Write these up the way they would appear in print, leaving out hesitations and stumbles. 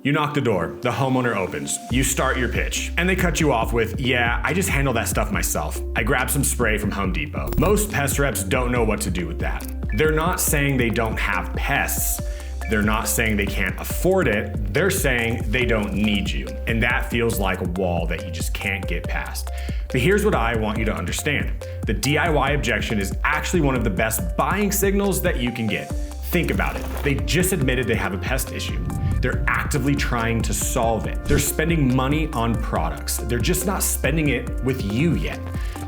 You knock the door, the homeowner opens, you start your pitch, and they cut you off with, yeah, I just handle that stuff myself. I grabbed some spray from Home Depot. Most pest reps don't know what to do with that. They're not saying they don't have pests. They're not saying they can't afford it. They're saying they don't need you. And that feels like a wall that you just can't get past. But here's what I want you to understand. The DIY objection is actually one of the best buying signals that you can get. Think about it. They just admitted they have a pest issue. They're actively trying to solve it. They're spending money on products. They're just not spending it with you yet.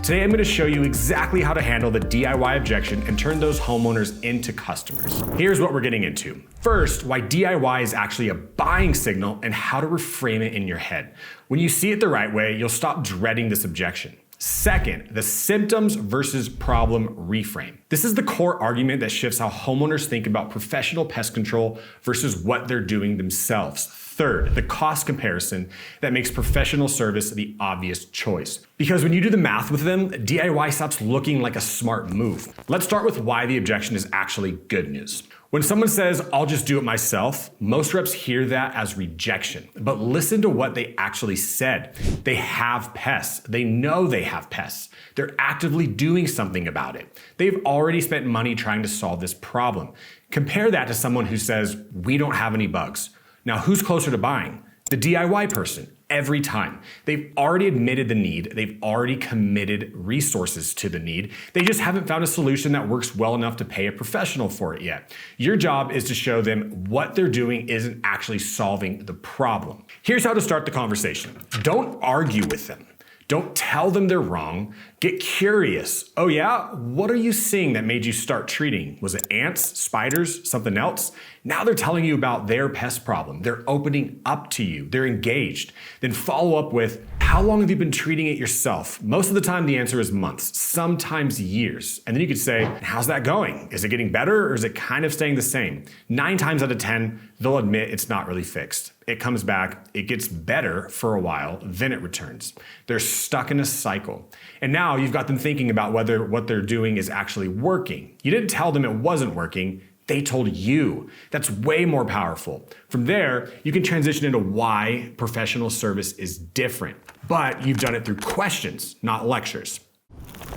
Today, I'm going to show you exactly how to handle the DIY objection and turn those homeowners into customers. Here's what we're getting into. First, why DIY is actually a buying signal and how to reframe it in your head. When you see it the right way, you'll stop dreading this objection. Second, the symptoms versus problem reframe. This is the core argument that shifts how homeowners think about professional pest control versus what they're doing themselves. Third, the cost comparison that makes professional service the obvious choice. Because when you do the math with them, DIY stops looking like a smart move. Let's start with why the objection is actually good news. When someone says, I'll just do it myself, most reps hear that as rejection. But listen to what they actually said. They have pests. They know they have pests. They're actively doing something about it. They've already spent money trying to solve this problem. Compare that to someone who says, we don't have any bugs. Now, who's closer to buying? The DIY person. Every time. They've already admitted the need. They've already committed resources to the need. They just haven't found a solution that works well enough to pay a professional for it yet. Your job is to show them what they're doing isn't actually solving the problem. Here's how to start the conversation. Don't argue with them. Don't tell them they're wrong. Get curious. Oh yeah? What are you seeing that made you start treating? Was it ants, spiders, something else? Now they're telling you about their pest problem. They're opening up to you. They're engaged. Then follow up with, how long have you been treating it yourself? Most of the time the answer is months, sometimes years. And then you could say, how's that going? Is it getting better or is it kind of staying the same? 9 times out of 10, they'll admit it's not really fixed. It comes back, it gets better for a while, then it returns. They're stuck in a cycle. And now you've got them thinking about whether what they're doing is actually working. You didn't tell them it wasn't working. They told you. That's way more powerful. From there, you can transition into why professional service is different. But you've done it through questions, not lectures.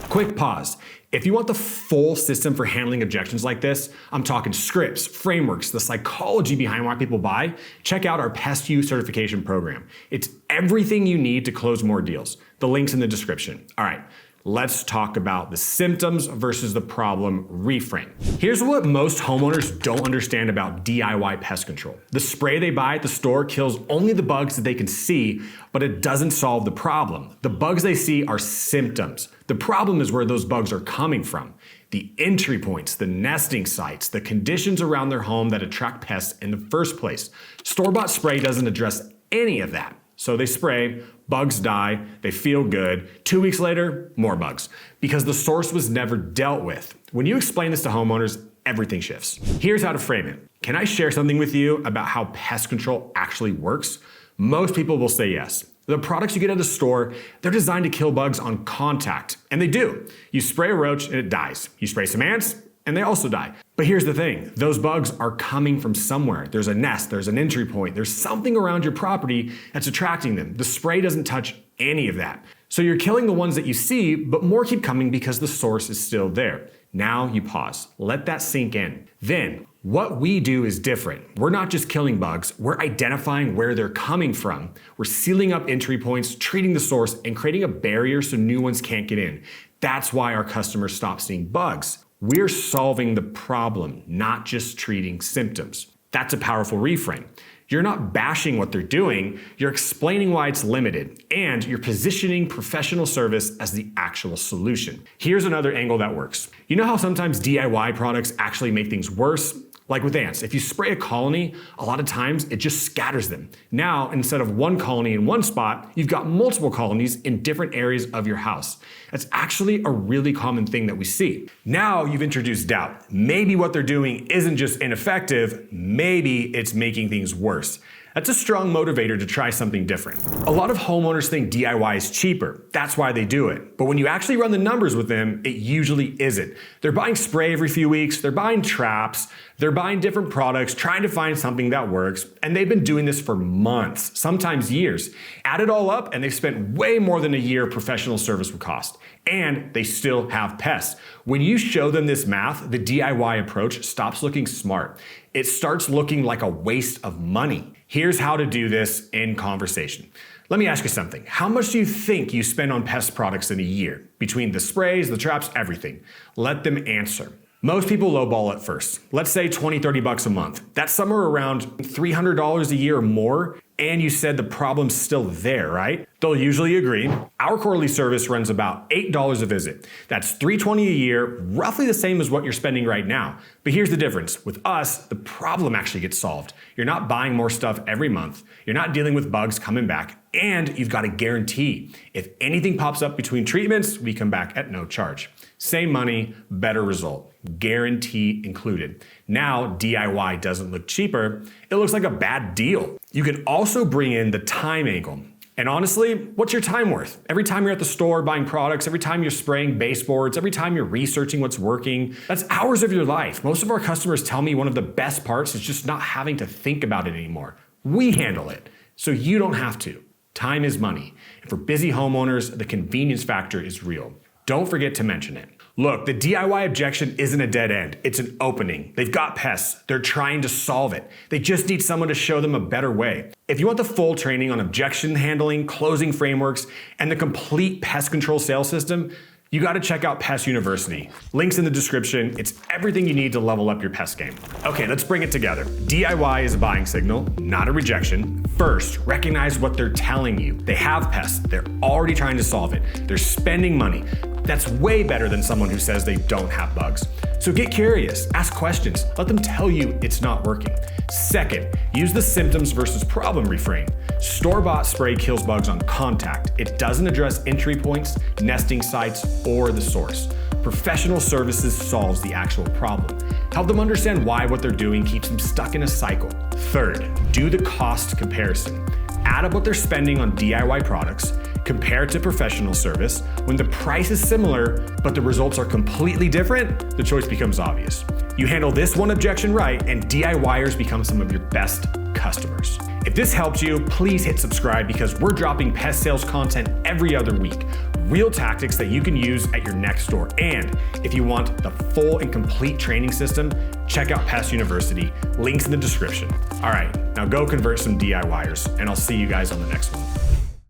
Quick pause. If you want the full system for handling objections like this, I'm talking scripts, frameworks, the psychology behind why people buy, check out our Pest U certification program. It's everything you need to close more deals. The link's in the description. All right. Let's talk about the symptoms versus the problem reframe. Here's what most homeowners don't understand about DIY pest control. The spray they buy at the store kills only the bugs that they can see, but it doesn't solve the problem. The bugs they see are symptoms. The problem is where those bugs are coming from. The entry points, the nesting sites, the conditions around their home that attract pests in the first place. Store-bought spray doesn't address any of that. So they spray, bugs die, they feel good. 2 weeks later, more bugs. Because the source was never dealt with. When you explain this to homeowners, everything shifts. Here's how to frame it. Can I share something with you about how pest control actually works? Most people will say yes. The products you get at the store, they're designed to kill bugs on contact. And they do. You spray a roach and it dies. You spray some ants and they also die. But here's the thing, those bugs are coming from somewhere. There's a nest, there's an entry point, there's something around your property that's attracting them. The spray doesn't touch any of that. So you're killing the ones that you see, but more keep coming because the source is still there. Now you pause, let that sink in. Then, what we do is different. We're not just killing bugs, we're identifying where they're coming from. We're sealing up entry points, treating the source, and creating a barrier so new ones can't get in. That's why our customers stop seeing bugs. We're solving the problem, not just treating symptoms. That's a powerful reframe. You're not bashing what they're doing, you're explaining why it's limited, and you're positioning professional service as the actual solution. Here's another angle that works. You know how sometimes DIY products actually make things worse? Like with ants, if you spray a colony, a lot of times it just scatters them. Now, instead of one colony in one spot, you've got multiple colonies in different areas of your house. That's actually a really common thing that we see. Now you've introduced doubt. Maybe what they're doing isn't just ineffective, maybe it's making things worse. That's a strong motivator to try something different. A lot of homeowners think DIY is cheaper. That's why they do it. But when you actually run the numbers with them, it usually isn't. They're buying spray every few weeks, they're buying traps, they're buying different products, trying to find something that works, and they've been doing this for months, sometimes years. Add it all up, and they've spent way more than a year professional service would cost. And they still have pests. When you show them this math, the DIY approach stops looking smart. It starts looking like a waste of money. Here's how to do this in conversation. Let me ask you something. How much do you think you spend on pest products in a year? Between the sprays, the traps, everything. Let them answer. Most people lowball at first. Let's say 20, 30 bucks a month. That's somewhere around $300 a year or more. And you said the problem's still there, right? They'll usually agree. Our quarterly service runs about $8 a visit. That's $320 a year, roughly the same as what you're spending right now. But here's the difference. With us, the problem actually gets solved. You're not buying more stuff every month. You're not dealing with bugs coming back. And you've got a guarantee. If anything pops up between treatments, we come back at no charge. Same money, better result. Guarantee included. Now, DIY doesn't look cheaper. It looks like a bad deal. You can also bring in the time angle. And honestly, what's your time worth? Every time you're at the store buying products, every time you're spraying baseboards, every time you're researching what's working, that's hours of your life. Most of our customers tell me one of the best parts is just not having to think about it anymore. We handle it, so you don't have to. Time is money. And for busy homeowners, the convenience factor is real. Don't forget to mention it. Look, the DIY objection isn't a dead end. It's an opening. They've got pests. They're trying to solve it. They just need someone to show them a better way. If you want the full training on objection handling, closing frameworks, and the complete pest control sales system, you got to check out Pest University. Links in the description. It's everything you need to level up your pest game. Okay, let's bring it together. DIY is a buying signal, not a rejection. First, recognize what they're telling you. They have pests. They're already trying to solve it. They're spending money. That's way better than someone who says they don't have bugs. So get curious, ask questions, let them tell you it's not working. Second, use the symptoms versus problem reframe. Store-bought spray kills bugs on contact. It doesn't address entry points, nesting sites, or the source. Professional services solves the actual problem. Help them understand why what they're doing keeps them stuck in a cycle. Third, do the cost comparison. Add up what they're spending on DIY products, compare it to professional service. When the price is similar, but the results are completely different, the choice becomes obvious. You handle this one objection right, and DIYers become some of your best customers. If this helped you, please hit subscribe because we're dropping pest sales content every other week. Real tactics that you can use at your next store. And if you want the full and complete training system, check out Pest University. Links in the description. All right, now go convert some DIYers, and I'll see you guys on the next one.